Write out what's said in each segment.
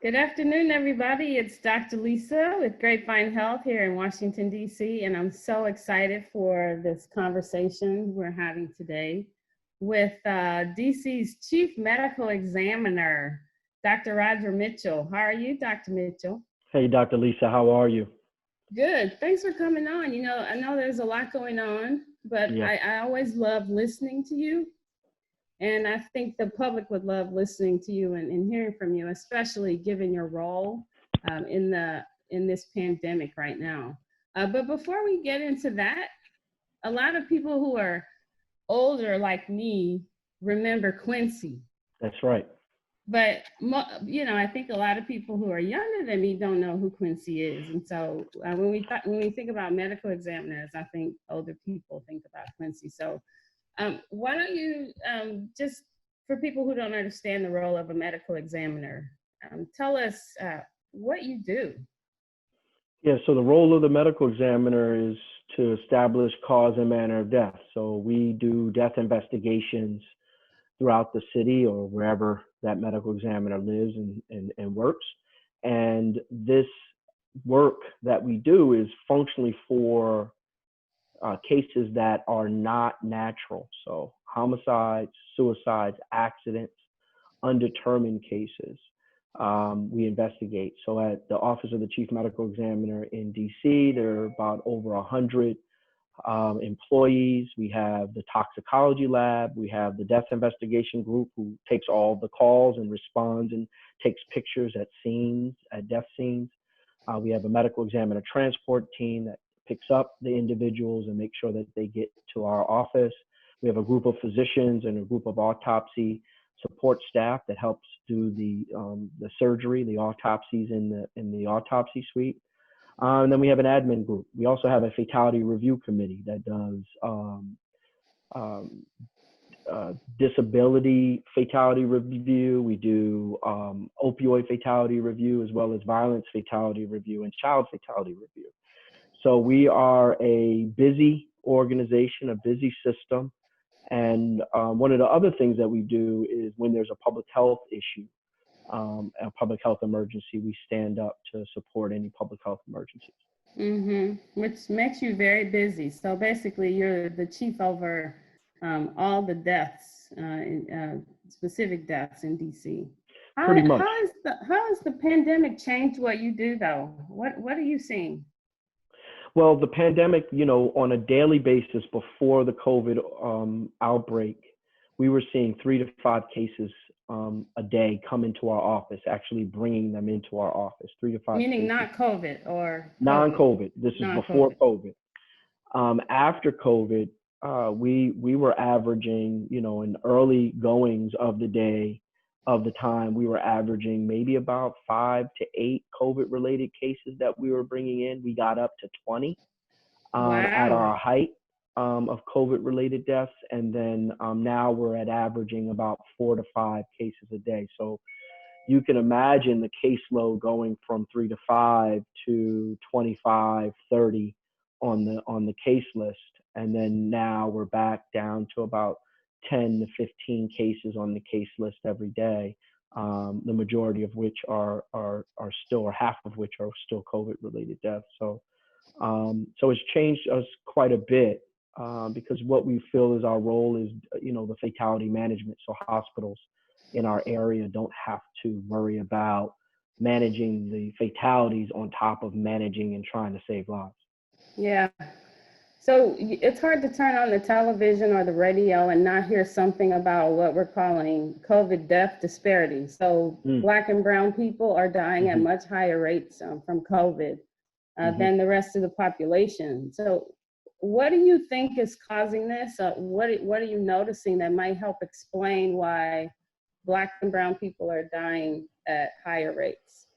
Good afternoon, everybody. It's Dr. Lisa with Grapevine Health here in Washington, D.C., and I'm so excited for this conversation we're having today with D.C.'s Chief Medical Examiner, Dr. Roger Mitchell. How are you, Dr. Mitchell? Hey, Dr. Lisa, how are you? Good. Thanks for coming on. I know there's a lot going on, but Yeah, I always love listening to you. And I think the public would love listening to you and hearing from you, especially given your role in this pandemic right now. But before we get into that, a lot of people who are older like me remember Quincy. that's right. But I think a lot of people who are younger than me don't know who Quincy is. And so when we think about medical examiners, I think older people think about Quincy. So why don't you just, for people who don't understand the role of a medical examiner, tell us what you do. Yeah, so the role of the medical examiner is to establish cause and manner of death. So we do death investigations throughout the city or wherever that medical examiner lives and works. And this work that we do is functionally for cases that are not natural. So homicides, suicides, accidents, undetermined cases. We investigate. So at the Office of the Chief Medical Examiner in DC, there are about over 100 employees. We have the toxicology lab. We have the death investigation group who takes all the calls and responds and takes pictures at scenes, at death scenes. We have a medical examiner transport team that picks up the individuals and makes sure that they get to our office. We have a group of physicians and a group of autopsy support staff that helps do the surgery, the autopsies in the autopsy suite. And then we have an admin group. We also have a fatality review committee that does disability fatality review. We do opioid fatality review, as well as violence fatality review and child fatality review. So we are a busy organization, a busy system. And one of the other things that we do is when there's a public health issue, a public health emergency, we stand up to support any public health emergencies. Which makes you very busy. So basically, you're the chief over all the deaths, specific deaths in DC. Pretty much. How has the pandemic changed what you do, though? What are you seeing? Well, the pandemic, on a daily basis before the COVID outbreak, we were seeing 3 to 5 cases a day come into our office, actually bringing them into our office, 3 to 5 Meaning cases. not COVID or Non-COVID. This is before COVID. After COVID, we were averaging, in early goings of the day, of the time, we were averaging maybe about 5 to 8 COVID-related cases that we were bringing in. We got up to 20 at our height of COVID-related deaths, and then now we're at averaging about 4 to 5 cases a day. So you can imagine the caseload going from 3 to 5 to 25, 30 on the case list, and then now we're back down to about 10 to 15 cases on the case list every day, the majority of which are still, or half of which are still COVID-related deaths. So it's changed us quite a bit because what we feel is our role is, the fatality management. So hospitals in our area don't have to worry about managing the fatalities on top of managing and trying to save lives. Yeah. So it's hard to turn on the television or the radio and not hear something about what we're calling COVID death disparity. So Black and brown people are dying at much higher rates from COVID than the rest of the population. So what do you think is causing this? What are you noticing that might help explain why Black and brown people are dying at higher rates?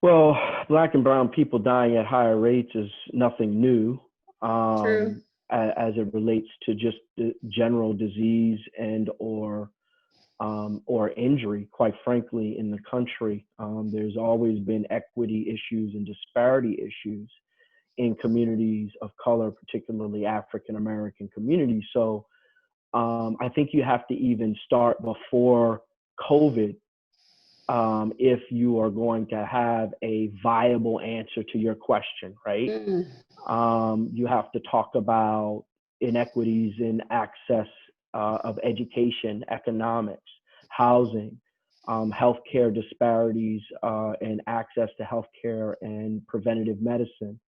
Well, Black and brown people dying at higher rates is nothing new. True. As it relates to just general disease and or injury, quite frankly, in the country. There's always been equity issues and disparity issues in communities of color, particularly African American communities. So I think you have to even start before COVID if you are going to have a viable answer to your question, right? You have to talk about inequities in access of education, economics, housing, healthcare disparities in access to healthcare and preventative medicine.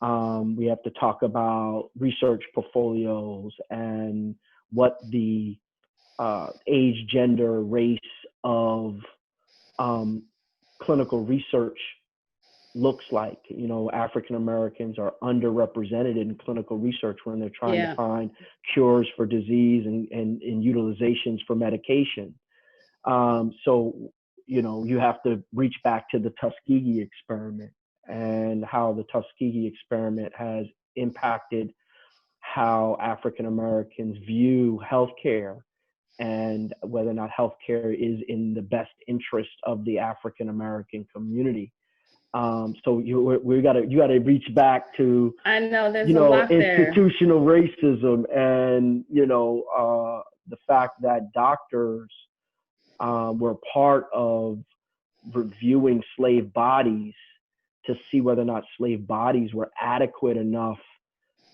We have to talk about research portfolios and what the age, gender, race of clinical research looks like. You know, African Americans are underrepresented in clinical research when they're trying to find cures for disease and utilizations for medication. So, you know, you have to reach back to the Tuskegee experiment and how the Tuskegee experiment has impacted how African Americans view healthcare and whether or not healthcare is in the best interest of the African American community. So you gotta reach back to, I know there's a lot institutional racism and the fact that doctors were part of reviewing slave bodies to see whether or not slave bodies were adequate enough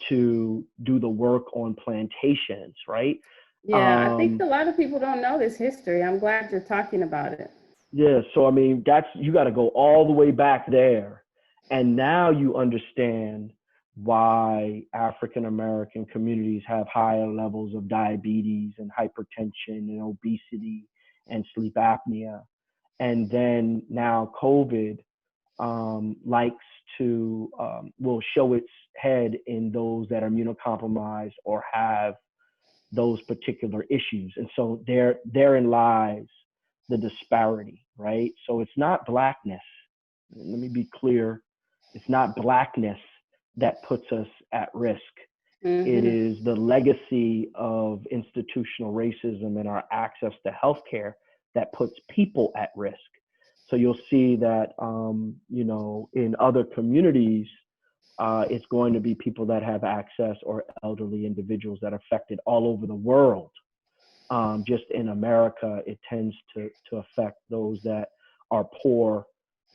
to do the work on plantations, right? Yeah, I think a lot of people don't know this history. I'm glad you're talking about it. Yeah, so I mean, you got to go all the way back there. And now you understand why African American communities have higher levels of diabetes and hypertension and obesity and sleep apnea. And then now COVID will show its head in those that are immunocompromised or have those particular issues. And so therein lies the disparity, right? So it's not blackness. Let me be clear. It's not blackness that puts us at risk. It is the legacy of institutional racism and our access to healthcare that puts people at risk. So you'll see that, in other communities, it's going to be people that have access or elderly individuals that are affected all over the world. Just in America, it tends to affect those that are poor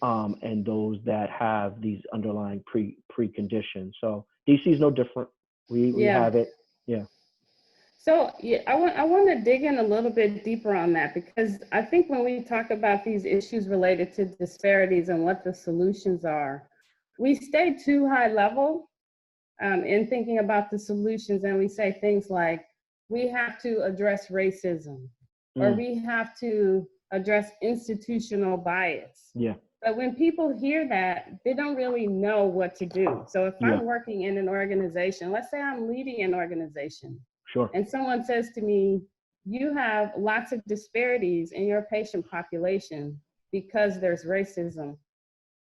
and those that have these underlying preconditions. So DC is no different. We have it. Yeah. So I want to dig in a little bit deeper on that, because I think when we talk about these issues related to disparities and what the solutions are, we stay too high level in thinking about the solutions, and we say things like, we have to address racism, or we have to address institutional bias. Yeah. But when people hear that, they don't really know what to do. So if I'm working in an organization, let's say I'm leading an organization, sure, and someone says to me, you have lots of disparities in your patient population because there's racism.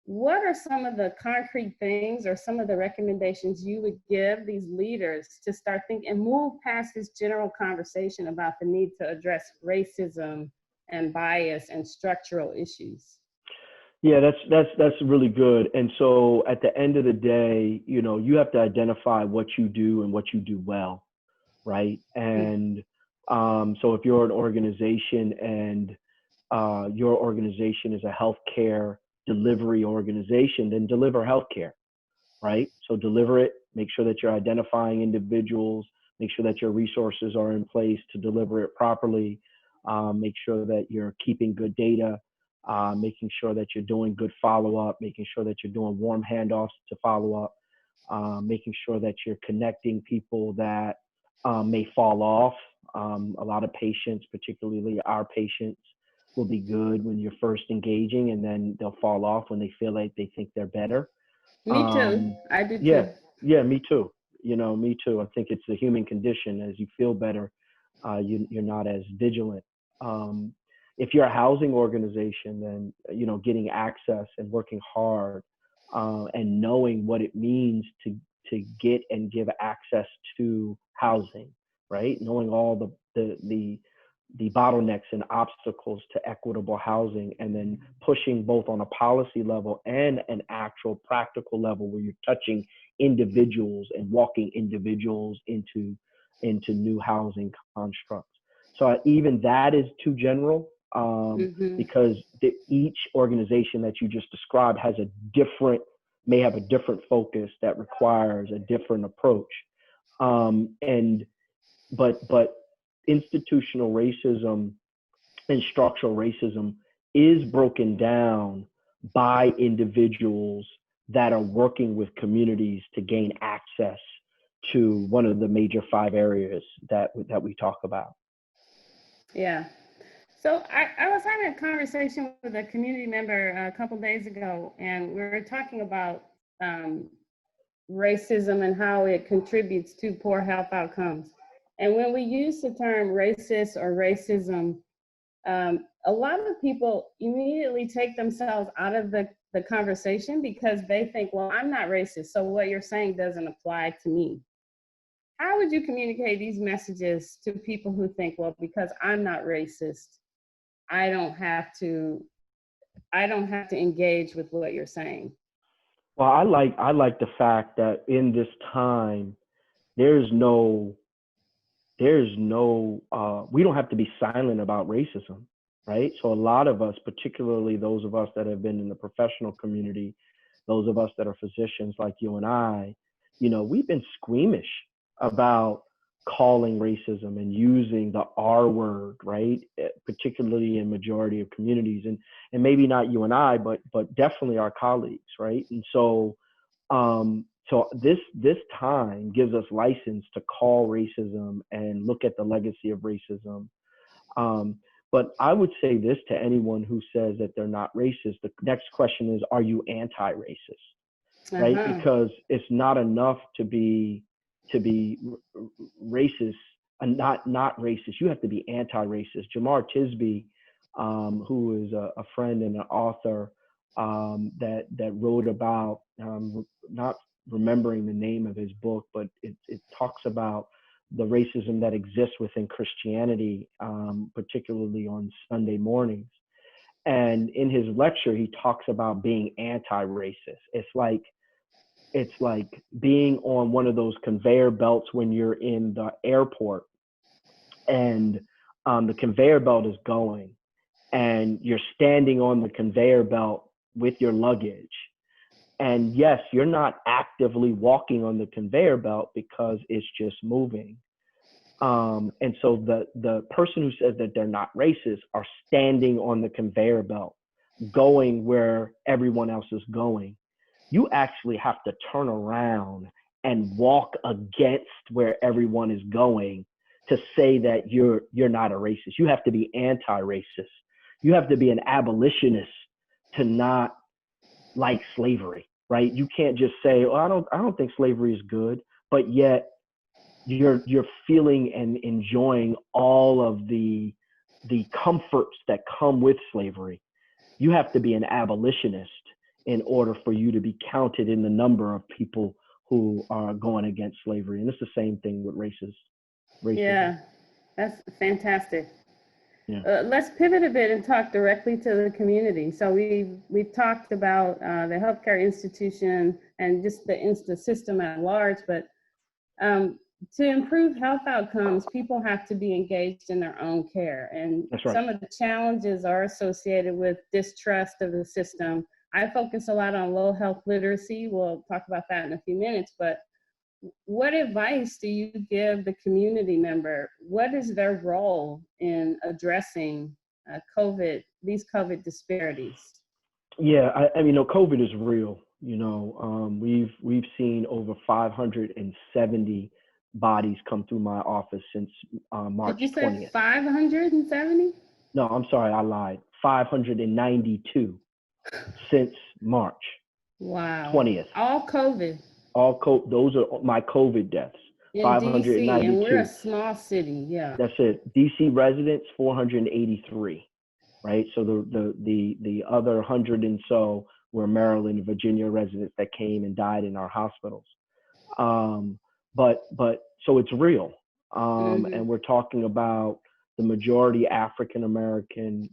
What are some of the concrete things or some of the recommendations you would give these leaders to start thinking and move past this general conversation about the need to address racism and bias and structural issues? Yeah, that's really good. And so at the end of the day, you have to identify what you do and what you do well, right? And so if you're an organization and your organization is a healthcare delivery organization, then deliver healthcare, right? So deliver it, make sure that you're identifying individuals, make sure that your resources are in place to deliver it properly, make sure that you're keeping good data, making sure that you're doing good follow-up, making sure that you're doing warm handoffs to follow up, making sure that you're connecting people that may fall off. A lot of patients, particularly our patients, will be good when you're first engaging, and then they'll fall off when they feel like they think they're better. Me too. I do too. Yeah, me too. Me too. I think it's the human condition. As you feel better, you're not as vigilant. If you're a housing organization, then getting access and working hard and knowing what it means to get and give access to housing, right? Knowing all the bottlenecks and obstacles to equitable housing, and then pushing both on a policy level and an actual practical level where you're touching individuals and walking individuals into new housing constructs. So even that is too general. because each organization that you just described has may have a different focus that requires a different approach. But institutional racism and structural racism is broken down by individuals that are working with communities to gain access to one of the major 5 areas that we talk about. Yeah. So I was having a conversation with a community member a couple days ago, and we were talking about racism and how it contributes to poor health outcomes. And when we use the term racist or racism, a lot of people immediately take themselves out of the conversation because they think, well, I'm not racist, so what you're saying doesn't apply to me. How would you communicate these messages to people who think, well, because I'm not racist, I don't have to engage with what you're saying? Well, I like the fact that in this time, we don't have to be silent about racism, right? So a lot of us, particularly those of us that have been in the professional community, those of us that are physicians like you and I, we've been squeamish about calling racism and using the R word, right? Particularly in majority of communities, and maybe not you and I, but definitely our colleagues, right? And so this time gives us license to call racism and look at the legacy of racism. But I would say this to anyone who says that they're not racist. The next question is, are you anti-racist? Right? Because it's not enough to be racist and not racist. You have to be anti-racist. Jamar Tisby, who is a friend and an author that wrote about, not remembering the name of his book, but it talks about the racism that exists within Christianity, particularly on Sunday mornings. And in his lecture, he talks about being anti-racist. It's like being on one of those conveyor belts when you're in the airport and the conveyor belt is going and you're standing on the conveyor belt with your luggage. And yes, you're not actively walking on the conveyor belt because it's just moving. And so the person who says that they're not racist are standing on the conveyor belt, going where everyone else is going. You actually have to turn around and walk against where everyone is going to say that you're not a racist. You have to be anti-racist. You have to be an abolitionist to not like slavery, right? You can't just say, oh, I don't think slavery is good, but yet you're feeling and enjoying all of the comforts that come with slavery. You have to be an abolitionist in order for you to be counted in the number of people who are going against slavery. And it's the same thing with racism. Yeah, that's fantastic. Yeah. Let's pivot a bit and talk directly to the community. So we've talked about the healthcare institution and just the system at large, but to improve health outcomes, people have to be engaged in their own care. And That's right. Some of the challenges are associated with distrust of the system. I focus a lot on low health literacy. We'll talk about that in a few minutes, but what advice do you give the community member? What is their role in addressing these COVID disparities? Yeah, I mean, COVID is real. We've seen over 570 bodies come through my office since March 20th. Did you say 570? No, I'm sorry, I lied. 592 since March. Wow. 20th. All COVID. Those are my COVID deaths. In 592. DC, and we're a small city, yeah. That's it. DC residents, 483, right? So the other 100 and so were Maryland and Virginia residents that came and died in our hospitals. But so it's real. And we're talking about the majority African American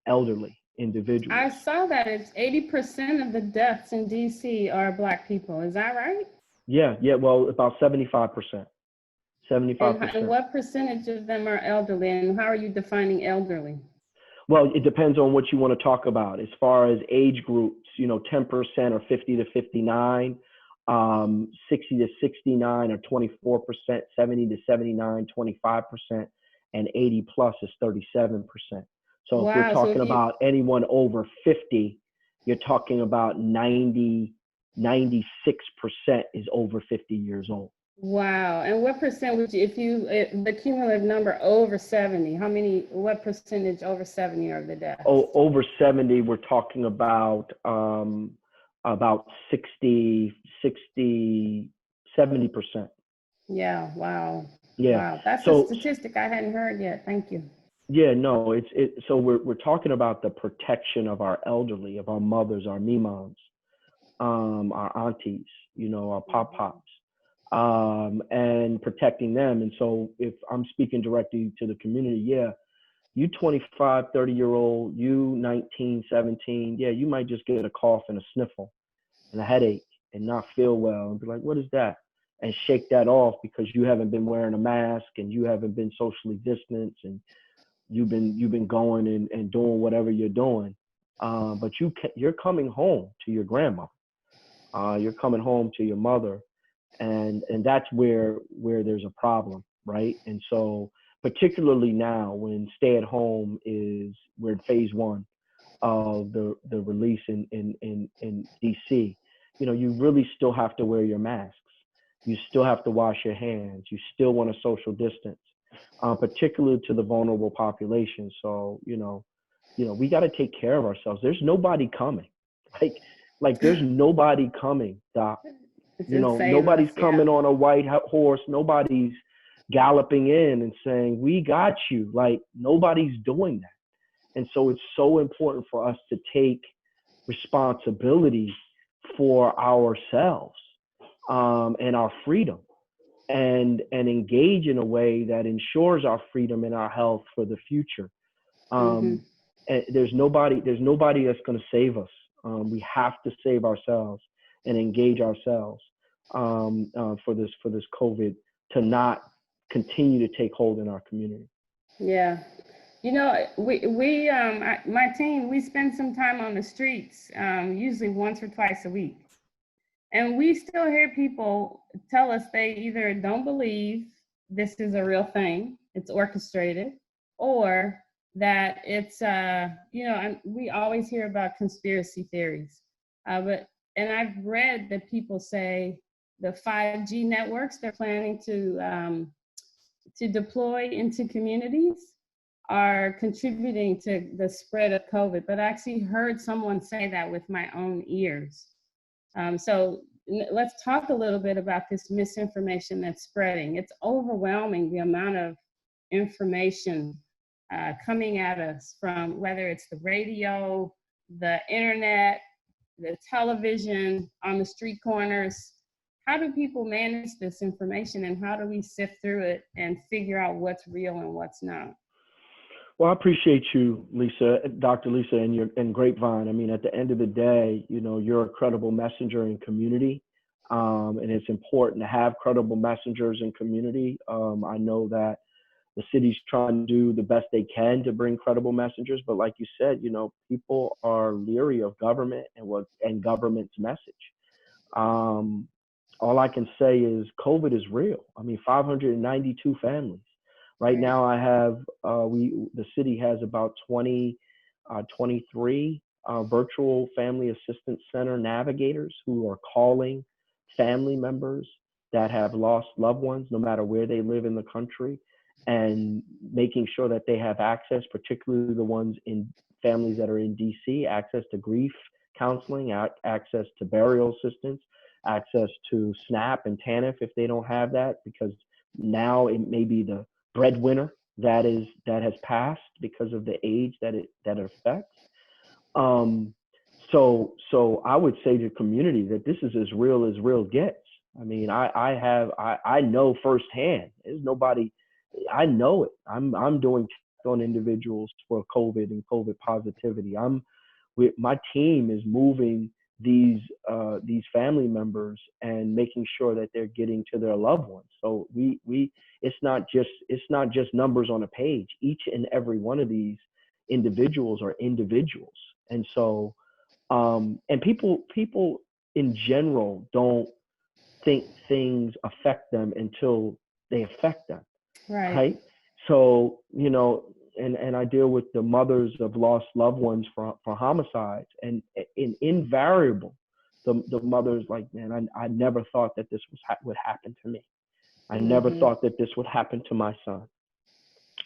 elderly individuals. I saw that it's 80% of the deaths in DC are Black people. Is that right? Yeah. Well, about 75%. 75%. And what percentage of them are elderly, and how are you defining elderly? Well, it depends on what you want to talk about. As far as age groups, 10% are 50 to 59, 60 to 69 are 24%, 70 to 79, 25%, and 80 plus is 37%. So if we're Wow. So talking if you, about anyone over 50, you're talking about 96% is over 50 years old. wow. And what percent would you, if you, the cumulative number over 70, what percentage over 70 are the deaths? Over 70, we're talking about 70%. Yeah. Wow. Yeah. Wow. That's a So statistic I hadn't heard yet. Thank you. yeah, no, so we're talking about the protection of our elderly, of our mothers, our mimans, our aunties, our pop pops, and protecting them. And so if I'm speaking directly to the community, yeah, you 25, 30-year-old, you 19, 17, yeah, you might just get a cough and a sniffle and a headache and not feel well and be like, what is that? And shake that off because you haven't been wearing a mask and you haven't been socially distanced and you've been going and doing whatever you're doing. But you're coming home to your grandmother. You're coming home to your mother. And that's where there's a problem, right? And so particularly now when stay at home we're in phase one of the release in DC, you really still have to wear your masks. You still have to wash your hands. You still want to social distance, particularly to the vulnerable population. So, we got to take care of ourselves. There's nobody coming. Like there's nobody coming, Doc. It's save us, Nobody's coming on a white horse. Nobody's galloping in and saying, we got you. Like nobody's doing that. And so it's so important for us to take responsibility for ourselves, and our freedom and engage in a way that ensures our freedom and our health for the future. And there's nobody that's going to save us. We have to save ourselves and engage ourselves for this COVID to not continue to take hold in our community. Yeah. My team, we spend some time on the streets, usually once or twice a week. And we still hear people tell us they either don't believe this is a real thing, it's orchestrated, or that it's, we always hear about conspiracy theories. And I've read that people say the 5G networks they're planning to deploy into communities are contributing to the spread of COVID, but I actually heard someone say that with my own ears. So let's talk a little bit about this misinformation that's spreading. It's overwhelming, the amount of information coming at us from whether it's the radio, the internet, the television, on the street corners. How do people manage this information and how do we sift through it and figure out what's real and what's not? Well, I appreciate you, Lisa, Dr. Lisa, and Grapevine. I mean, at the end of the day, you're a credible messenger in community, and it's important to have credible messengers in community. I know that the city's trying to do the best they can to bring credible messengers, but like you said, people are leery of government and government's message. All I can say is COVID is real. I mean, 592 families. Right now, I have the city has about 23 virtual family assistance center navigators who are calling family members that have lost loved ones, no matter where they live in the country, and making sure that they have access, particularly the ones in families that are in DC, access to grief counseling, access to burial assistance, access to SNAP and TANF if they don't have that, because now it may be the breadwinner that has passed because of the age that it affects. So I would say to the community that this is as real gets. I mean, I know firsthand. There's nobody. I know it. I'm doing tests on individuals for COVID and COVID positivity. My team is moving these family members and making sure that they're getting to their loved ones. So it's not just numbers on a page. Each and every one of these individuals are individuals. And so, and people in general don't think things affect them until they affect them, right? So, and I deal with the mothers of lost loved ones for homicides, and in invariable, the mother's like, man, I never thought that this would happen to me. I never thought that this would happen to my son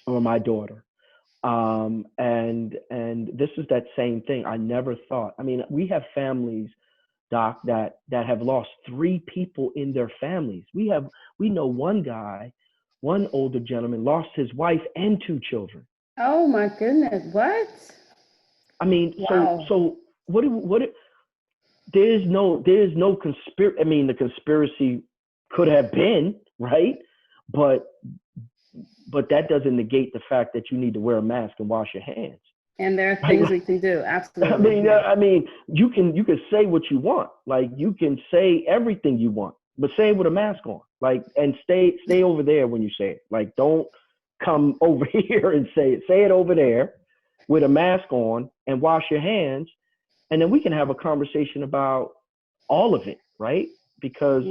or my daughter. And this is that same thing. I never thought. I mean, we have families, Doc, that have lost 3 people in their families. We know one older gentleman lost his wife and 2 children. Oh my goodness! What? I mean, wow. so what? There's no conspiracy. I mean, the conspiracy could have been, right, but that doesn't negate the fact that you need to wear a mask and wash your hands. And there are things we can do. Absolutely. I mean, you can say what you want. Like, you can say everything you want, but say it with a mask on. Like, and stay over there when you say it. Like, don't come over here and say it. Say it over there with a mask on and wash your hands, and then we can have a conversation about all of it, right? Because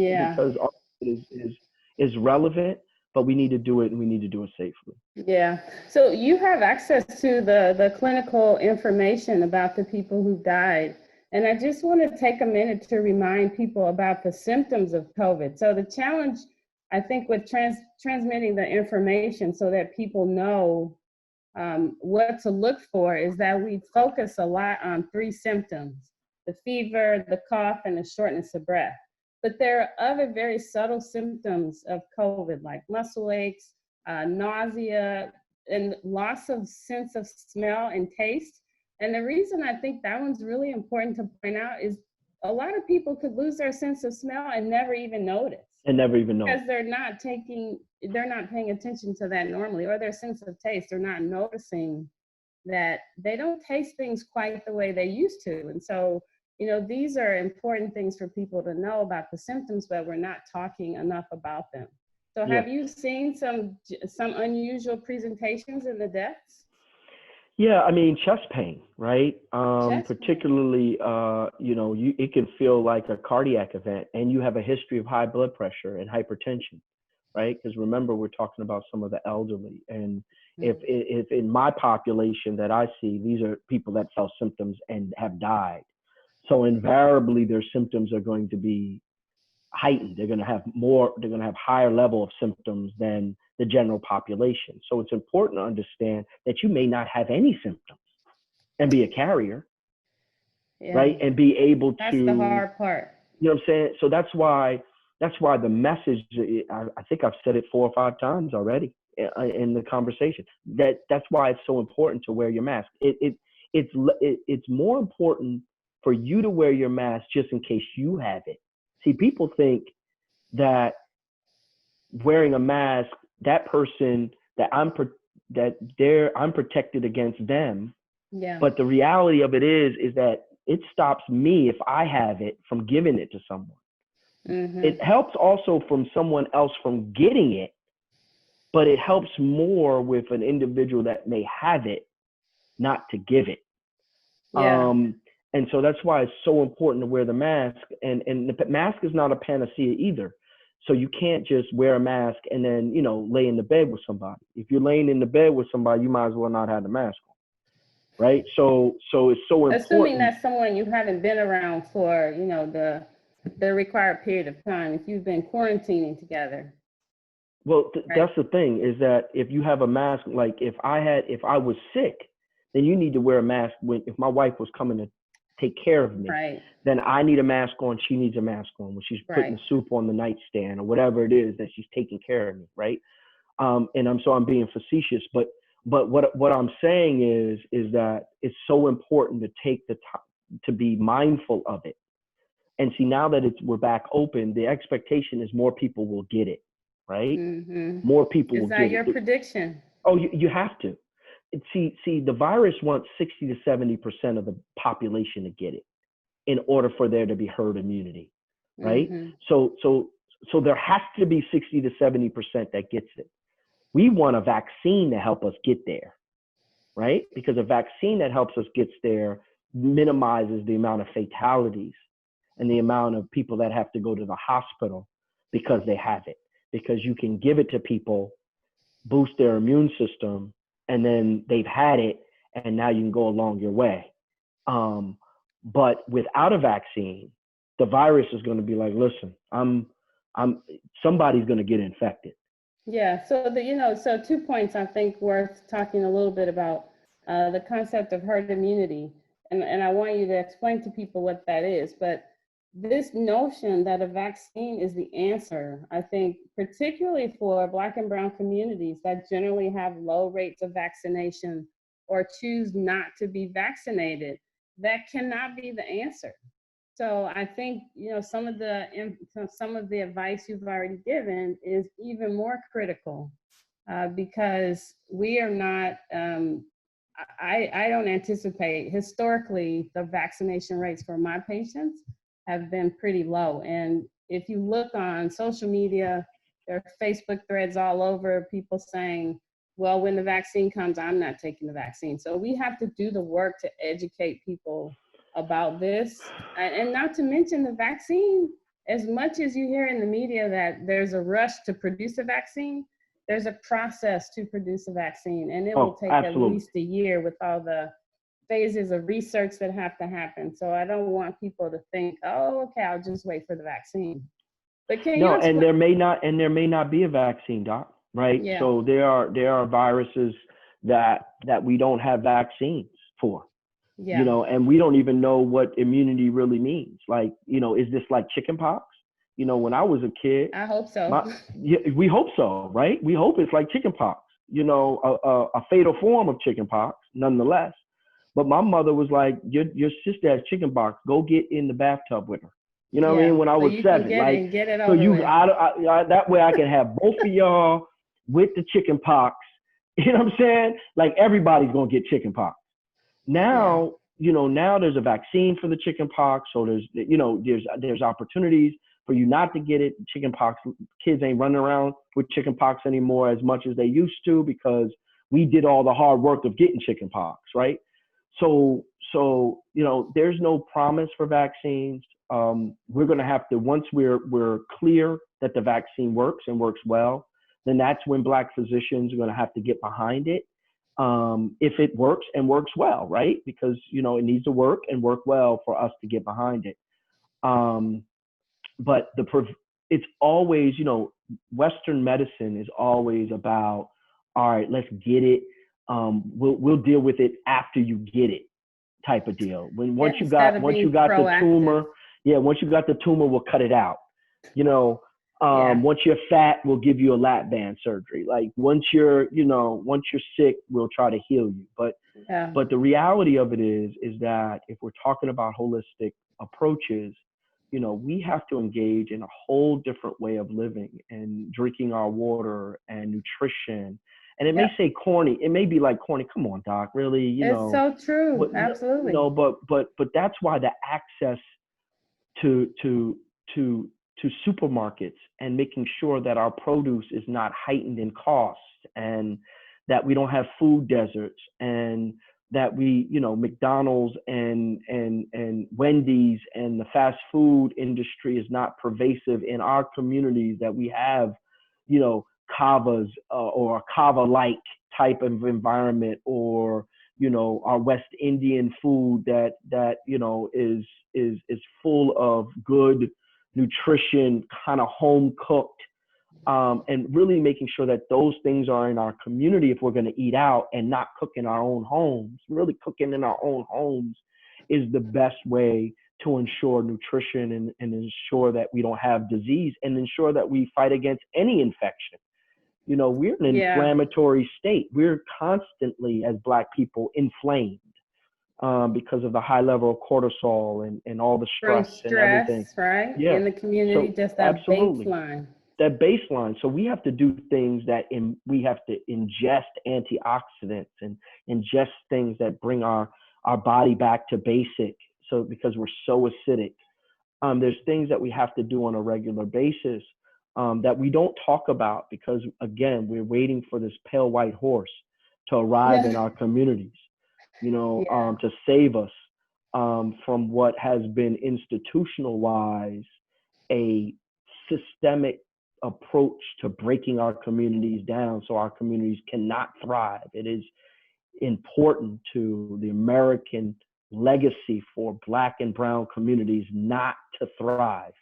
all of it is relevant, but we need to do it, and we need to do it safely. Yeah. So you have access to the clinical information about the people who died. And I just want to take a minute to remind people about the symptoms of COVID. So the challenge, I think, with transmitting the information so that people know what to look for is that we focus a lot on 3 symptoms: the fever, the cough, and the shortness of breath. But there are other very subtle symptoms of COVID, like muscle aches, nausea, and loss of sense of smell and taste. And the reason I think that one's really important to point out is a lot of people could lose their sense of smell and never even notice. Because they're not paying attention to that normally, or their sense of taste. They're not noticing that they don't taste things quite the way they used to. And so, these are important things for people to know about the symptoms, but we're not talking enough about them. So have you seen some unusual presentations in the deaths? Yeah, I mean, chest pain, right? Particularly, it can feel like a cardiac event, and you have a history of high blood pressure and hypertension, right? Because remember, we're talking about some of the elderly. And if in my population that I see, these are people that felt symptoms and have died. So invariably, their symptoms are going to be heightened. They're going to have higher level of symptoms than the general population. So it's important to understand that you may not have any symptoms and be a carrier, right? And be able to. That's the hard part. You know what I'm saying? So that's why the message, I think I've said it 4 or 5 times already in the conversation, that's why it's so important to wear your mask. It's more important for you to wear your mask just in case you have it. See, people think that wearing a mask, that person that I'm protected against them. Yeah. But the reality of it is that it stops me, if I have it, from giving it to someone. It helps also from someone else from getting it, but it helps more with an individual that may have it not to give it. Yeah. And so that's why it's so important to wear the mask. And the mask is not a panacea either. So you can't just wear a mask and then, lay in the bed with somebody. If you're laying in the bed with somebody, you might as well not have the mask on, right? So it's so important. Assuming that's someone you haven't been around for, the required period of time, if you've been quarantining together. Well, that's the thing, is that if you have a mask, like if I was sick, then you need to wear a mask. If my wife was coming to take care of me, then I need a mask on, she needs a mask on when she's putting the soup on the nightstand or whatever it is that she's taking care of me, right? I'm being facetious, but what I'm saying is that it's so important to take the time to be mindful of it. And see, now that we're back open, the expectation is more people will get it, right? More people will get it. Is that your prediction? Oh, you have to. See, the virus wants 60 to 70% of the population to get it in order for there to be herd immunity, right? So there has to be 60 to 70% that gets it. We want a vaccine to help us get there. right? Because a vaccine that helps us get there minimizes the amount of fatalities and the amount of people that have to go to the hospital because they have it. Because you can give it to people, boost their immune system, and then they've had it, and now you can go along your way. But without a vaccine, the virus is going to be like, listen, somebody's going to get infected. Yeah, so so 2 points I think worth talking a little bit about, the concept of herd immunity, and I want you to explain to people what that is. But this notion that a vaccine is the answer, I think, particularly for Black and Brown communities that generally have low rates of vaccination or choose not to be vaccinated, that cannot be the answer. So I think some of the advice you've already given is even more critical, because we are not. I don't anticipate, historically the vaccination rates for my patients have been pretty low, and if you look on social media, there are Facebook threads all over, people saying, well, when the vaccine comes, I'm not taking the vaccine. So we have to do the work to educate people about this. And not to mention the vaccine, as much as you hear in the media that there's a rush to produce a vaccine, there's a process to produce a vaccine, and it will take at least a year with all the phases of research that have to happen. So I don't want people to think, oh, okay, I'll just wait for the vaccine. But can you explain? And there may not be a vaccine, Doc, right? Yeah. So there are viruses that we don't have vaccines for. Yeah. And we don't even know what immunity really means. Like, is this like chickenpox? When I was a kid, I hope so. We hope so, right? We hope it's like chickenpox, a fatal form of chickenpox, nonetheless. But my mother was like, your sister has chickenpox. Go get in the bathtub with her. You know what I mean? When I was 7, like, get it so over you, with. that way I can have both of y'all with the chickenpox. You know what I'm saying? Like, everybody's gonna get chickenpox. Now, now there's a vaccine for the chickenpox, so there's opportunities for you not to get it. Chickenpox kids ain't running around with chickenpox anymore as much as they used to, because we did all the hard work of getting chickenpox, right? So there's no promise for vaccines. We're going to have to, once we're clear that the vaccine works and works well, then that's when Black physicians are going to have to get behind it. If it works and works well, right? Because, it needs to work and work well for us to get behind it. But it's always, Western medicine is always about, all right, let's get it. We'll deal with it after you get it, type of deal. Once you got the tumor, once you got the tumor, we'll cut it out. Once you're fat, we'll give you a lap band surgery. Like, once you're sick, we'll try to heal you. But the reality of it is that if we're talking about holistic approaches, we have to engage in a whole different way of living and drinking our water and nutrition. And it may say corny. It may be like corny. Come on, Doc. Really? It's so true. But, absolutely. But that's why the access to supermarkets and making sure that our produce is not heightened in cost, and that we don't have food deserts, and that we, McDonald's and Wendy's and the fast food industry is not pervasive in our communities, that we have, kavas or a kava-like type of environment, or, our West Indian food that is full of good nutrition, kind of home cooked. And really making sure that those things are in our community if we're going to eat out, and not cook in our own homes. Really cooking in our own homes is the best way to ensure nutrition and ensure that we don't have disease, and ensure that we fight against any infection. We're in an inflammatory state. We're constantly, as Black people, inflamed because of the high level of cortisol and all the stress and everything. Right? Yeah. In the community, so, just that baseline. That baseline. So we have to do things we have to ingest antioxidants and ingest things that bring our body back to basic. So because we're so acidic, there's things that we have to do on a regular basis that we don't talk about, because again, we're waiting for this pale white horse. to arrive in Yeah. our communities, Yeah. to save us from what has been institutionalized a systemic approach to breaking our communities down so our communities cannot thrive. It is important to the American legacy for Black and brown communities not to thrive.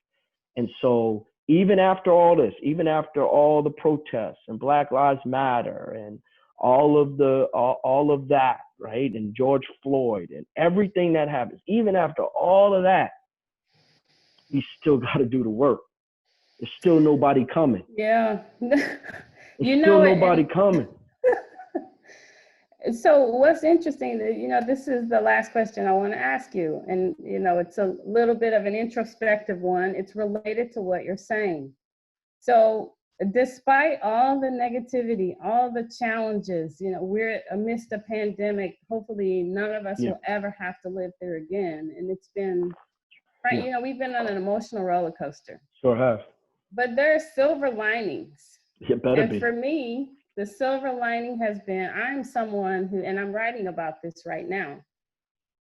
And so even after all this, even after all the protests and Black Lives Matter and all of that, right? And George Floyd and everything that happens, even after all of that, we still got to do the work. There's still nobody coming. Yeah. There's You still know it. nobody coming. So what's interesting that, this is the last question I want to ask you. And, it's a little bit of an introspective one. It's related to what you're saying. So despite all the negativity, all the challenges, we're amidst a pandemic. Hopefully none of us Yeah. will ever have to live through again. And it's been, right, Yeah. we've been on an emotional roller coaster. Sure have. But there are silver linings. It better And be. for me, the silver lining has been, I'm someone who, and I'm writing about this right now,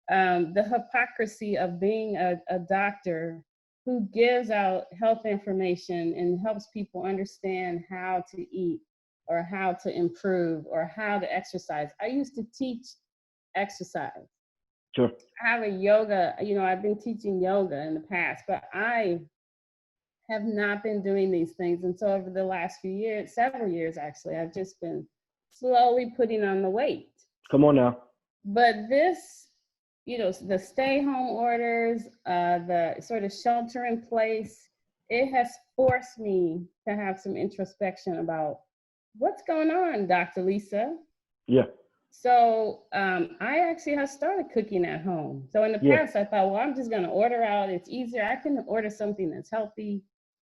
the hypocrisy of being a doctor who gives out health information and helps people understand how to eat or how to improve or how to exercise. I used to teach exercise. Sure. I have a yoga, I've been teaching yoga in the past, but I have not been doing these things. And so over the last few years, several years actually, I've just been slowly putting on the weight. Come on now. But this, the stay home orders, the sort of shelter in place, it has forced me to have some introspection about what's going on, Dr. Lisa. Yeah. So I actually have started cooking at home. So in the past, I thought, well, I'm just going to order out. It's easier. I can order something that's healthy.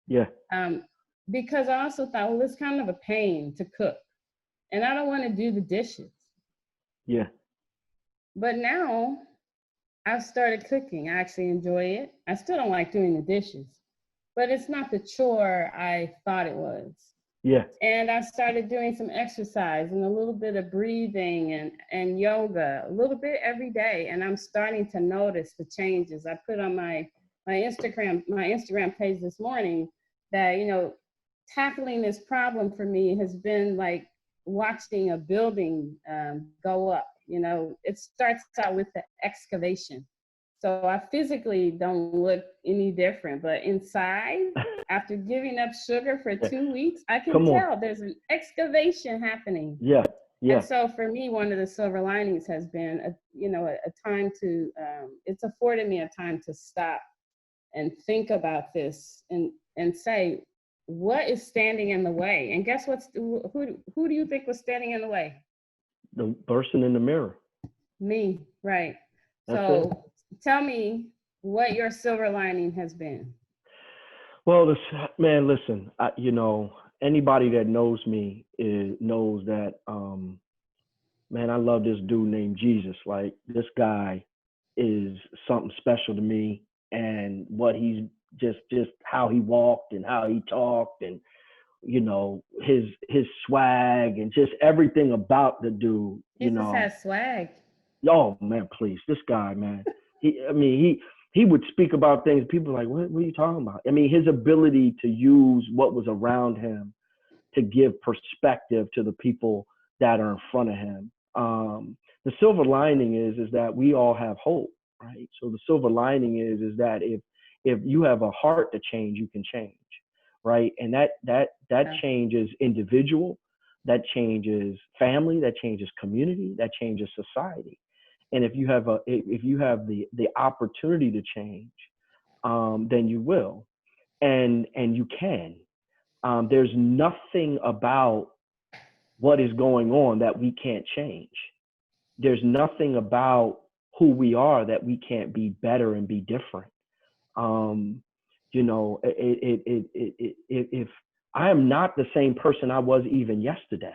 Yeah. Because I also thought, well, it's kind of a pain to cook. And I don't want to do the dishes. Yeah. But now I've started cooking. I actually enjoy it. I still don't like doing the dishes, but it's not the chore I thought it was. Yeah. And I started doing some exercise and a little bit of breathing and yoga, a little bit every day. And I'm starting to notice the changes. I put on my Instagram page this morning that, tackling this problem for me has been like watching a building go up. It starts out with the excavation. So I physically don't look any different, but inside, after giving up sugar for 2 weeks, I can tell there's an excavation happening. Yeah. Yeah. And so for me, one of the silver linings has been, a time to, it's afforded me a time to stop and think about this and say, what is standing in the way? And guess who do you think was standing in the way? The person in the mirror. Me, right. That's so it. Tell me what your silver lining has been. Well, listen, anybody that knows me knows that, man, I love this dude named Jesus. Like, this guy is something special to me, and what he's just how he walked and how he talked and, his swag and just everything about the dude, Jesus has swag. Oh man, please, this guy, man. He would speak about things. People are like, what are you talking about? I mean, his ability to use what was around him to give perspective to the people that are in front of him. The silver lining is that we all have hope, right? So the silver lining is that if you have a heart to change, you can change, right? And that change is individual, that changes family, that changes community, that changes society. And if you have the opportunity to change, then you will, and you can. There's nothing about what is going on that we can't change. There's nothing about who we are that we can't be better and be different. If I am not the same person I was even yesterday,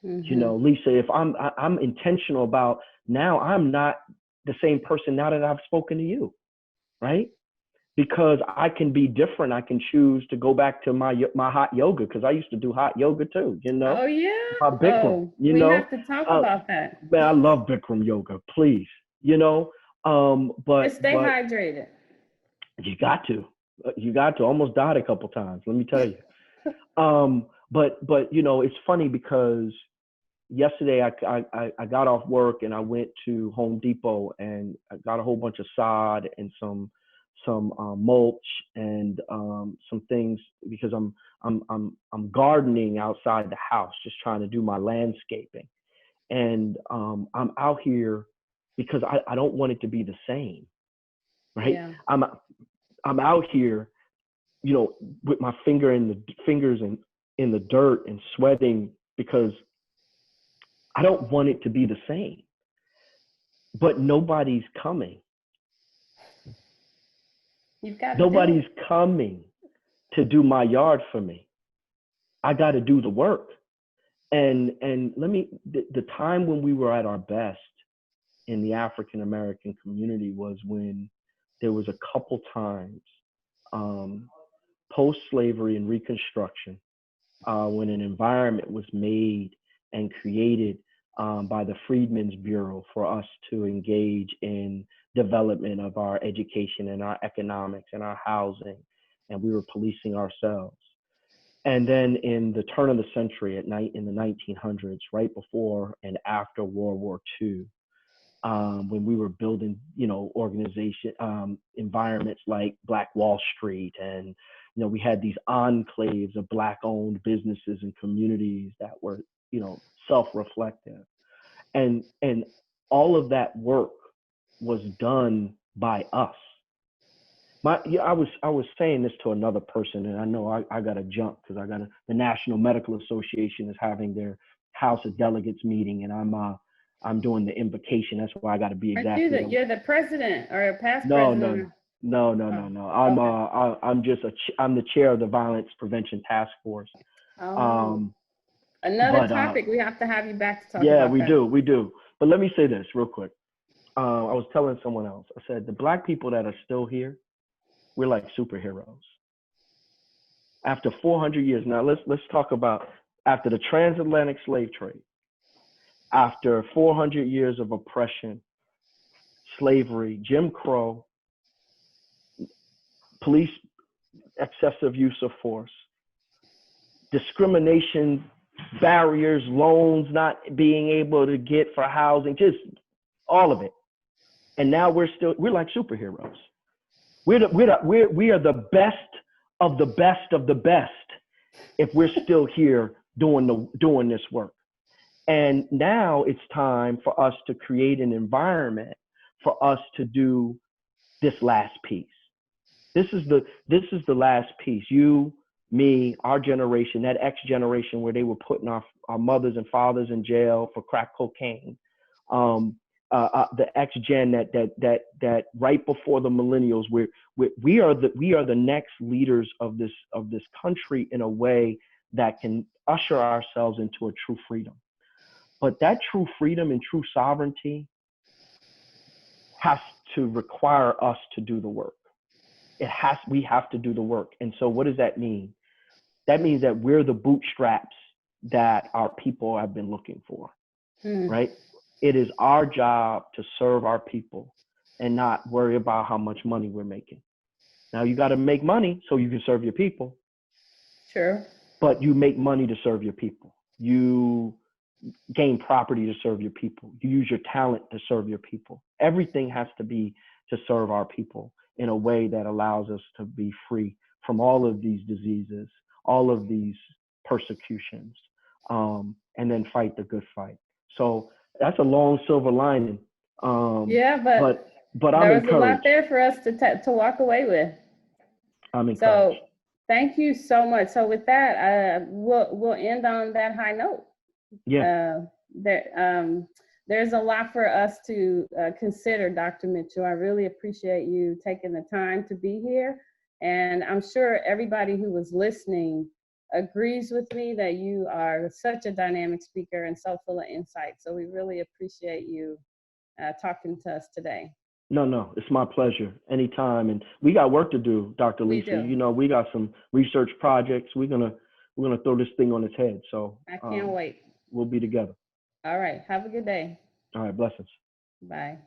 Lisa, if I'm intentional about now, I'm not the same person now that I've spoken to you, right? because I can be different. I can choose to go back to my hot yoga, because I used to do hot yoga too, Oh, yeah? Bikram, Oh, we have to talk about that. man, I love Bikram yoga, please, And stay but hydrated. you got to almost died a couple times, let me tell you. But it's funny because yesterday I got off work and I went to Home Depot and I got a whole bunch of sod and some mulch and some things, because I'm gardening outside the house, just trying to do my landscaping. And I'm out here because I don't want it to be the same, right? Yeah. I'm out here, with my fingers in the dirt and sweating, because I don't want it to be the same. But nobody's coming. You've got to Nobody's coming to do my yard for me. I got to do the work. And the time when we were at our best in the African American community was when there was a couple times post-slavery and Reconstruction, when an environment was made and created by the Freedmen's Bureau for us to engage in development of our education and our economics and our housing, and we were policing ourselves. And then in the turn of the century, in the 1900s, right before and after World War II, when we were building, organization environments like Black Wall Street, and we had these enclaves of Black-owned businesses and communities that were, self-reflective, and all of that work was done by us. I was saying this to another person, and I know I got to jump because the National Medical Association is having their House of Delegates meeting, and I'm doing the invocation. That's why I got to be exactly. You're the president or a past president? No. I'm the chair of the Violence Prevention Task Force. Another topic we have to have you back to talk about. Yeah, we do. But let me say this real quick. I was telling someone else. I said the Black people that are still here, we're like superheroes. After 400 years, now let's talk about after the transatlantic slave trade, after 400 years of oppression, slavery, Jim Crow, police excessive use of force, discrimination, barriers, loans not being able to get for housing, just all of it. And now we're like superheroes. We are the best of the best of the best if we're still here doing this work. And now it's time for us to create an environment for us to do this last piece. This is the last piece. You, me, our generation, that X generation where they were putting our mothers and fathers in jail for crack cocaine. The X gen that right before the millennials, we are the next leaders of this country in a way that can usher ourselves into a true freedom. But that true freedom and true sovereignty has to require us to do the work. We have to do the work. And so what does that mean? That means that we're the bootstraps that our people have been looking for, right? It is our job to serve our people and not worry about how much money we're making. Now you got to make money so you can serve your people. Sure. But you make money to serve your people. You gain property to serve your people. You use your talent to serve your people. Everything has to be to serve our people in a way that allows us to be free from all of these diseases, all of these persecutions, and then fight the good fight. So that's a long silver lining. But I'm there was a lot there for us to walk away with. I'm encouraged. So thank you so much. So with that, we'll end on that high note. Yeah. There's a lot for us to consider, Dr. Mitchell. I really appreciate you taking the time to be here. And I'm sure everybody who was listening agrees with me that you are such a dynamic speaker and so full of insight. So we really appreciate you talking to us today. No, it's my pleasure. Anytime. And we got work to do, Dr. We Lisa. do. You know, we got some research projects. We're gonna throw this thing on its head. So I can't wait. we'll be together. All right. Have a good day. All right, blessings. Bye.